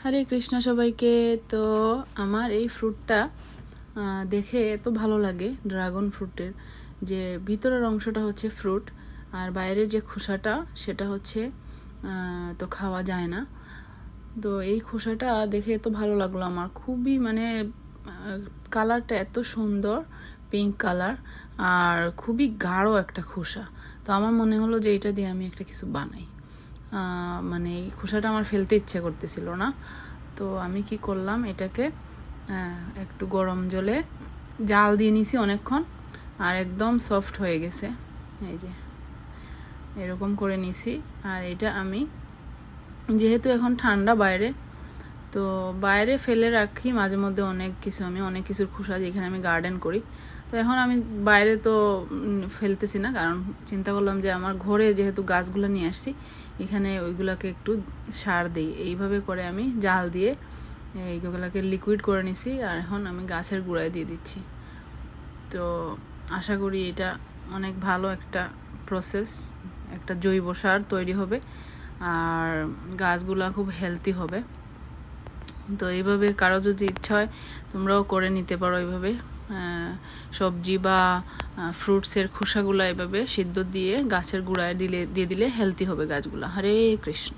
হরে কৃষ্ণ সবাইকে। তো আমার এই ফ্রুটটা দেখে এত ভালো লাগে। ড্রাগন ফ্রুটের যে ভিতরের অংশটা হচ্ছে ফ্রুট, আর বাইরের যে খোসাটা সেটা হচ্ছে তো খাওয়া যায় না। তো এই খোসাটা দেখে এত ভালো লাগলো আমার, খুবই মানে কালারটা এত সুন্দর, পিঙ্ক কালার, আর খুবই গাঢ় একটা খোসা। তো আমার মনে হলো যে এটা দিয়ে আমি একটা কিছু বানাই। মানে এই খোসাটা আমার ফেলতে ইচ্ছে করতেছিল না। তো আমি কি করলাম, এটাকে একটু গরম জলে জাল দিয়ে নিছি অনেকক্ষণ, আর একদম সফট হয়ে গেছে। এই যে এরকম করে নিছি। আর এটা আমি যেহেতু এখন ঠান্ডা বাইরে, তো বাইরে ফেলে রাখি মাঝে মধ্যে আমি অনেক কিছুর খোসা, যেখানে আমি গার্ডেন করি। তো এখন আমি বাইরে তো ফেলতেছি না, কারণ চিন্তা করলাম যে আমার ঘরে যেহেতু গাছগুলো নিয়ে আসছি, এখানে ওইগুলোকে একটু সার দিই। এইভাবে করে আমি জাল দিয়ে এইগুলোকে লিকুইড করে নিছি, আর এখন আমি গাছের গোড়ায় দিয়ে দিচ্ছি। তো আশা করি এটা অনেক ভালো একটা প্রসেস, একটা জৈব সার তৈরি হবে, আর গাছগুলো খুব হেলদি হবে। তো এইভাবে কারো যদি ইচ্ছা হয় তোমরাও করে নিতে পারো। এইভাবে সবজি বা ফ্রুটসের খোসাগুলো এভাবে সিদ্ধ দিয়ে গাছের গোড়ায় দিয়ে দিলে হেলদি হবে গাছগুলো। হরে কৃষ্ণ।